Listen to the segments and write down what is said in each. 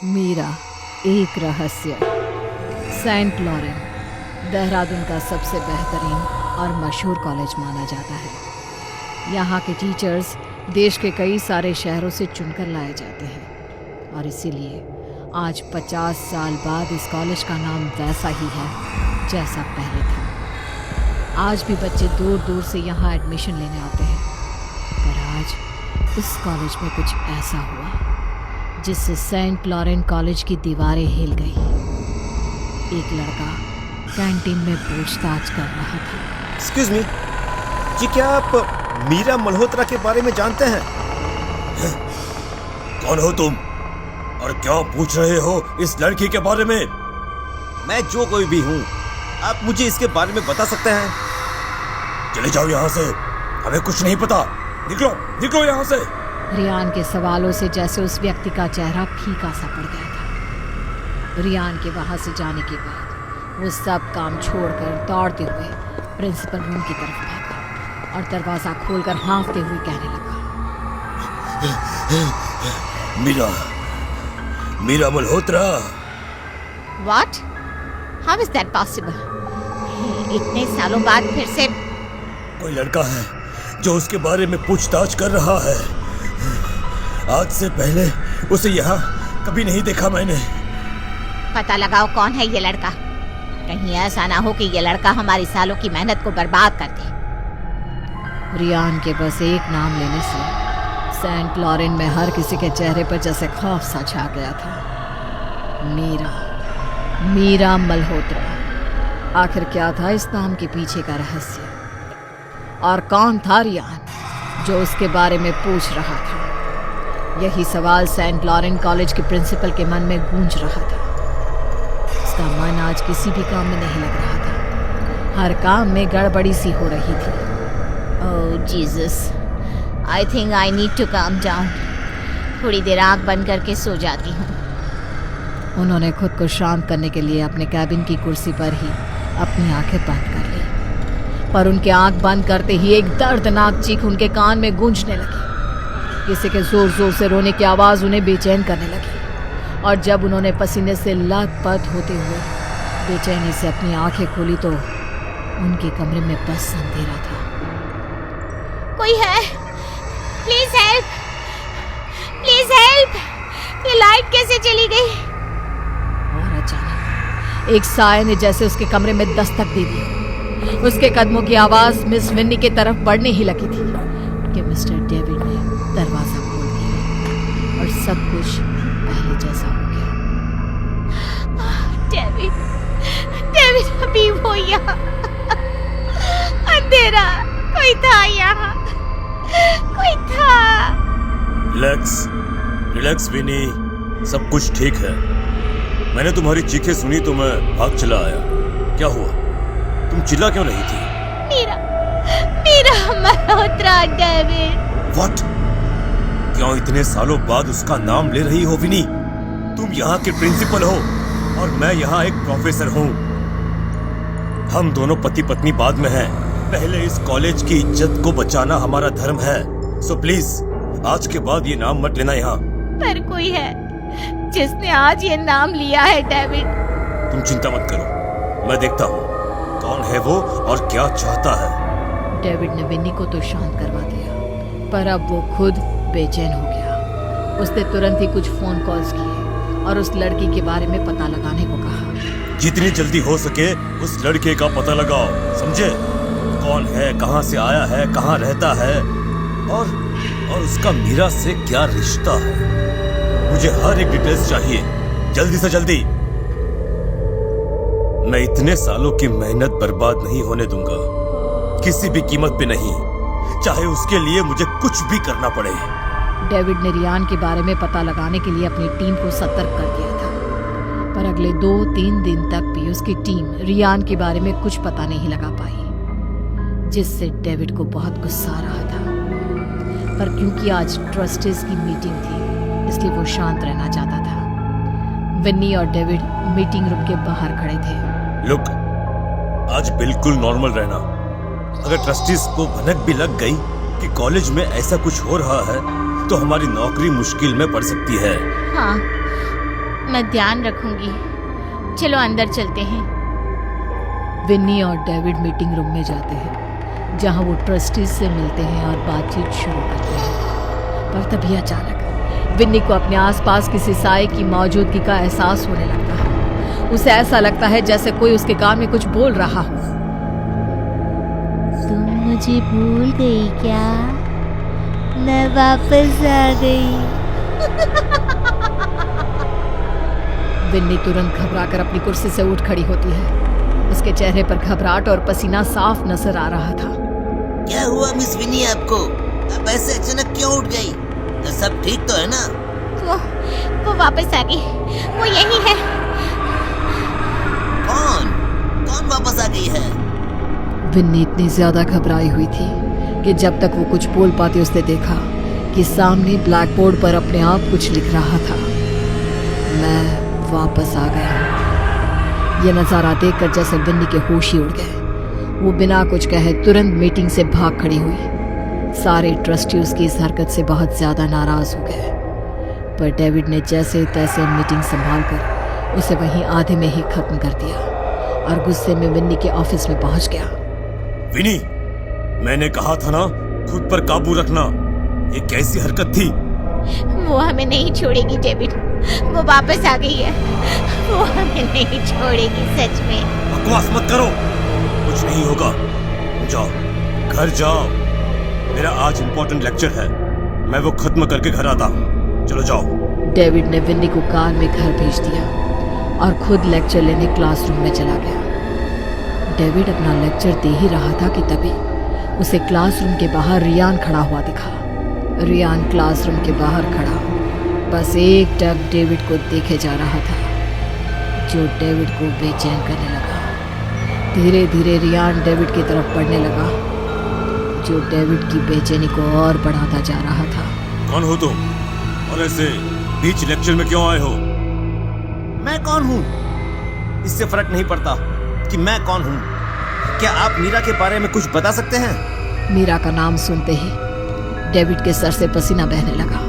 मीरा एक रहस्य। Saint Lauren Dehradun का सबसे बेहतरीन और मशहूर कॉलेज माना जाता है। यहाँ के टीचर्स देश के कई सारे शहरों से चुनकर लाए जाते हैं और इसीलिए आज 50 साल बाद इस कॉलेज का नाम वैसा ही है जैसा पहले था। आज भी बच्चे दूर दूर से यहाँ एडमिशन लेने आते हैं, पर आज इस कॉलेज में कुछ ऐसा हुआ जिससे सेंट लॉरेन कॉलेज की दीवारें हिल गई। एक लड़का कैंटीन में पूछताछ कर रहा था। एक्सक्यूज मी जी, क्या आप मीरा मल्होत्रा के बारे में जानते हैं? कौन हो तुम और क्या पूछ रहे हो इस लड़की के बारे में? मैं जो कोई भी हूँ, आप मुझे इसके बारे में बता सकते हैं? चले जाओ यहाँ से, हमें कुछ नहीं पता। निकलो निकलो यहाँ से। रियान के सवालों से जैसे उस व्यक्ति का चेहरा फीका सा पड़ गया था। रियान के वहां से जाने के बाद वो सब काम छोड़कर दौड़ते हुए प्रिंसिपल रूम की तरफ भागा और दरवाजा खोलकर हाँफते हुए कहने लगा, Meera Malhotra. What? How is that possible? इतने सालों बाद फिर से कोई लड़का है जो उसके बारे में पूछताछ कर रहा है। आज से पहले उसे यहाँ कभी नहीं देखा मैंने। पता लगाओ कौन है ये लड़का। कहीं ऐसा ना हो कि ये लड़का हमारी सालों की मेहनत को बर्बाद कर दे। रियान के बस एक नाम लेने से सेंट लॉरेन में हर किसी के चेहरे पर जैसे खौफ सा छा गया था। मीरा मल्होत्रा। आखिर क्या था इस नाम के पीछे का रहस्य, और कौन था रियान जो उसके बारे में पूछ रहा था? यही सवाल सेंट लॉरेन कॉलेज के प्रिंसिपल के मन में गूंज रहा था। उसका मन आज किसी भी काम में नहीं लग रहा था। हर काम में गड़बड़ी सी हो रही थी। Oh Jesus, I think I need to calm down. थोड़ी देर आंख बंद करके सो जाती हूँ। उन्होंने खुद को शांत करने के लिए अपने कैबिन की कुर्सी पर ही अपनी आंखें बंद कर ली, पर उनके आंख बंद करते ही एक दर्दनाक चीख उनके कान में गूंजने लगी। किसी के जोर जोर से रोने की आवाज़ उन्हें बेचैन करने लगी, और जब उन्होंने पसीने से लथपथ होते हुए बेचैनी से अपनी आंखें खोली तो उनके कमरे में बस अंधेरा था। कोई है? Please help, please help. ये लाइट कैसे चली गई? और अचानक एक साए ने जैसे उसके कमरे में दस्तक दे दी। उसके कदमों की आवाज़ मिस विन्नी की तरफ बढ़ने ही लगी थी कि मिस्टर डेविड ने दरवाजा खोल दिया और सब कुछ पहले जैसा हो गया। डेविड अभी वो यहाँ। अंधेरा, कोई था यहाँ, कोई था। रिलैक्स विनी, सब कुछ ठीक है। मैंने तुम्हारी चीखें सुनी तो मैं भाग चला आया। क्या हुआ? तुम चिल्ला क्यों नहीं थी? मीरा मल्होत्रा। डेविड। व्हाट? क्यों इतने सालों बाद उसका नाम ले रही हो विनी? तुम यहाँ के प्रिंसिपल हो और मैं यहाँ एक प्रोफेसर हूँ। हम दोनों पति पत्नी बाद में हैं। पहले इस कॉलेज की इज्जत को बचाना हमारा धर्म है। सो प्लीज आज के बाद ये नाम मत लेना यहाँ। पर कोई है जिसने आज ये नाम लिया है डेविड। तुम चिंता मत करो, मैं देखता हूँ कौन है वो और क्या चाहता है। डेविड ने विन्नी को तो शांत करवा दिया, पर अब वो खुद बेचैन हो गया। उसने तुरंत ही कुछ फोन कॉल्स किए और उस लड़की के बारे में पता लगाने को कहा। जितनी जल्दी हो सके उस लड़के का पता लगाओ, समझे? कौन है, कहाँ से आया है, कहाँ रहता है और उसका मीरा से क्या रिश्ता है। मुझे हर एक डिटेल्स चाहिए, जल्दी से जल्दी। मैं इतने सालों की मेहनत बर्बाद नहीं होने दूंगा, किसी भी कीमत पे नहीं, चाहे उसके लिए मुझे कुछ भी करना पड़े। डेविड ने रियान के बारे में पता लगाने के लिए अपनी टीम को सतर्क कर दिया था, पर अगले 2-3 दिन तक भी उसकी टीम रियान के बारे में कुछ पता नहीं लगा पाई, जिससे डेविड को बहुत गुस्सा आ रहा था। पर क्योंकि आज ट्रस्टीज की मीटिंग थी, इसलिए वो शांत रहना चाहता था। विन्नी और डेविड मीटिंग रूम के बाहर खड़े थे। लुक, आज बिल्कुल नॉर्मल रहना। अगर ट्रस्टीज को भनक भी लग गई कि कॉलेज में ऐसा कुछ हो रहा है तो हमारी नौकरी मुश्किल में पड़ सकती है। हाँ, मैं ध्यान रखूंगी। चलो अंदर चलते हैं। विन्नी और डेविड मीटिंग रूम में जाते हैं, जहां वो ट्रस्टीज से मिलते हैं और बातचीत शुरू करते हैं। पर तभी अचानक विन्नी को अपने आसपास किसी साए की मौजूदगी का एहसास होने लगता है। उसे ऐसा लगता है जैसे कोई उसके कान में कुछ बोल रहा हो। तुम मुझे भूल गई क्या? मैं वापस आ गई। विन्नी तुरंत घबराकर अपनी कुर्सी से उठ खड़ी होती है। उसके चेहरे पर घबराहट और पसीना साफ नजर आ रहा था। क्या हुआ मिस विनी आपको? आप ऐसे अचानक क्यों उठ गई? सब ठीक तो है ना? वो वापस आ गई। वो यही है। कौन वापस आ गई है? विन्नी इतनी ज्यादा घबराई हुई थी कि जब तक वो कुछ बोल पाती उसने देखा कि सामने ब्लैक बोर्ड पर अपने आप कुछ लिख रहा था। मैं वापस आ गया। ये नज़ारा देखकर जैसे विन्नी के होश ही उड़ गए। वो बिना कुछ कहे तुरंत मीटिंग से भाग खड़ी हुई। सारे ट्रस्टी उसकी इस हरकत से बहुत ज्यादा नाराज हो गए। पर डेविड ने जैसे तैसे मीटिंग संभालकर उसे वहीं आधे में ही खत्म कर दिया और गुस्से में विन्नी के ऑफिस में पहुंच गया। विनी, मैंने कहा था ना, खुद पर काबू रखना। ये कैसी हरकत थी? वो हमें नहीं छोड़ेगी डेविड। वो वापस आ गई है। वो हमें नहीं छोड़ेगी, सच में। बकवास मत करो, कुछ नहीं होगा। जाओ, घर जाओ। मेरा आज इम्पोर्टेंट लेक्चर है, मैं वो खत्म करके घर आता हूँ। चलो जाओ। डेविड ने विन्नी को कार में घर भेज दिया और खुद लेक्चर लेने क्लासरूम में चला गया। डेविड अपना लेक्चर दे ही रहा था कि तभी उसे क्लासरूम के बाहर रियान खड़ा हुआ दिखा। रियान क्लासरूम के बाहर खड़ा बस एक टक डेविड को देखे जा रहा था, जो डेविड को बेचैन करने लगा। धीरे धीरे रियान डेविड की तरफ बढ़ने लगा, जो डेविड की बेचैनी को और बढ़ाता जा रहा था। कौन हो तुम? और ऐसे बीच लेक्चर में क्यों आए हो? मैं कौन हूँ इससे फर्क नहीं पड़ता कि मैं कौन हूँ। क्या आप मीरा के बारे में कुछ बता सकते हैं? मीरा का नाम सुनते ही डेविड के सर से पसीना बहने लगा।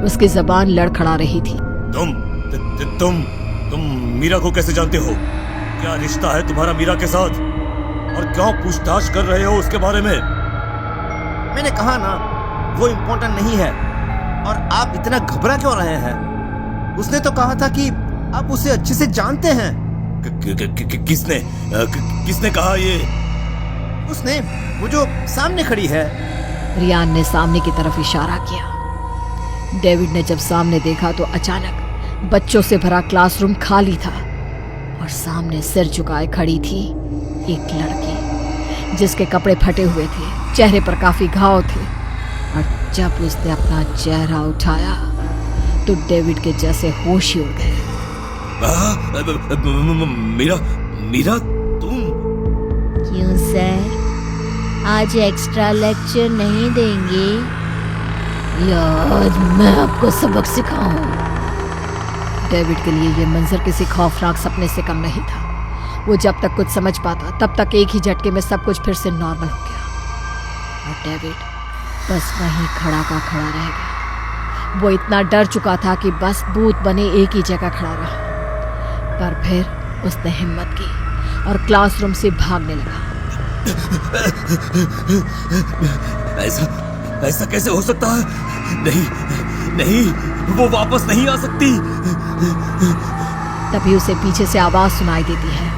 उसकी जबान लड़खड़ा रही थी। तुम मीरा को कैसे जानते हो? क्या रिश्ता है तुम्हारा मीरा के साथ? और क्यों पूछताछ कर रहे हो उसके बारे में? मैंने कहा ना, वो इम्पोर्टेंट नहीं है। और आप इतना घबरा क्यों रहे हैं? उसने तो कहा था कि आप उसे अच्छे से जानते हैं। किसने कहा ये? उसने, वो जो सामने खड़ी है। रियान ने सामने की तरफ इशारा किया। डेविड ने जब सामने देखा तो अचानक बच्चों से भरा क्लासरूम खाली था और सामने सिर झुकाए खड़ी थी एक लड़की, जिसके कपड़े फटे हुए थे, चेहरे पर काफी घाव थे। और जब उसने अपना चेहरा उठाया तो डेविड के जैसे होश ही उड़ गए। मीरा तुम? क्यों सर, आज एक्स्ट्रा लेक्चर नहीं देंगे? आज मैं आपको सबक सिखाऊं। डेविड के लिए ये मंजर किसी खौफनाक सपने से कम नहीं था। वो जब तक कुछ समझ पाता तब तक एक ही झटके में सब कुछ फिर से नॉर्मल हो गया और डेविड बस वहीं खड़ा का खड़ा रह गया। वो इतना डर चुका था कि बस भूत बने एक ही जगह खड़ा रहा। पर फिर उसने हिम्मत की और क्लासरूम से भागने लगा। ऐसा कैसे हो सकता है? नहीं, वो वापस नहीं आ सकती। तभी उसे पीछे से आवाज सुनाई देती है।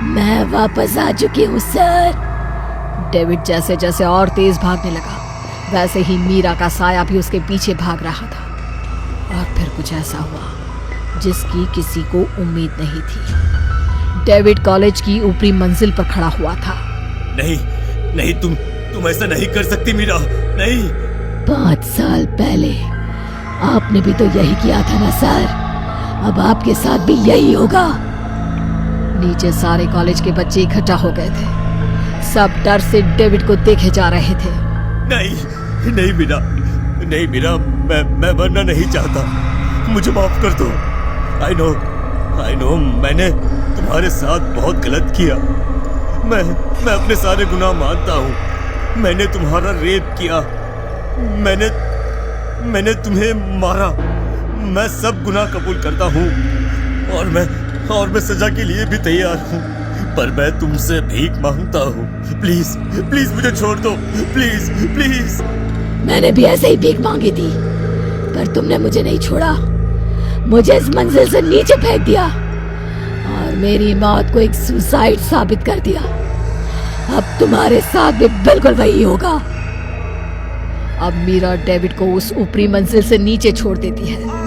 मैं वापस आ चुकी हूँ सर। डेविड जैसे जैसे और तेज भागने लगा, वैसे ही मीरा का साया भी उसके पीछे भाग रहा था। और फिर कुछ ऐसा हुआ जिसकी किसी को उम्मीद नहीं थी। डेविड कॉलेज की ऊपरी मंजिल पर खड़ा हुआ था। नहीं, तुम ऐसा नहीं कर सकती मीरा, नहीं। 5 साल पहले आपने भी तो यही किया था ना सर, अब आपके साथ भी यही होगा। नीचे सारे कॉलेज के बच्चे इकट्ठा हो गए थे। सब डर से डेविड को देखे जा रहे थे। नहीं मीरा, मैं मरना नहीं चाहता, मुझे माफ कर दो। आई नो, मैंने तुम्हारे साथ बहुत गलत किया। मैं अपने सारे गुनाह मानता हूँ। मैंने तुम्हारा रेप किया, मैंने तुम्हें मारा, मैं सब गुनाह कबूल करता हूँ और मैं सजा के लिए भी तैयार हूँ, पर मैं तुमसे भीख मांगता हूँ। प्लीज प्लीज मुझे छोड़ दो, प्लीज प्लीज। मैंने भी ऐसे ही भीख मांगी थी, पर तुमने मुझे नहीं छोड़ा, मुझे इस मंजिल से नीचे फेंक दिया और मेरी मौत को एक सुसाइड साबित कर दिया। अब तुम्हारे साथ भी बिल्कुल वही होगा। अब मीरा डेविड को उस ऊपरी मंजिल से नीचे छोड़ देती है।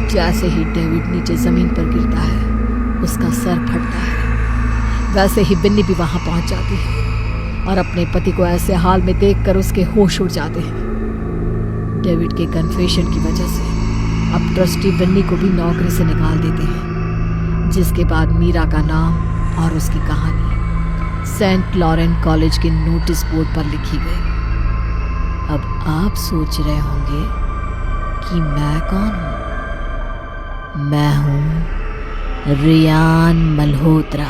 जैसे ही डेविड नीचे जमीन पर गिरता है, उसका सर फटता है, वैसे ही बिन्नी भी वहां पहुंच जाती है और अपने पति को ऐसे हाल में देखकर उसके होश उड़ जाते हैं। डेविड के कन्फेशन की वजह से अब ट्रस्टी बिन्नी को भी नौकरी से निकाल देते हैं, जिसके बाद मीरा का नाम और उसकी कहानी सेंट लॉरेंट कॉलेज के नोटिस बोर्ड पर लिखी गई। अब आप सोच रहे होंगे कि मैं कौन हूं? मैं हूं रियान मल्होत्रा।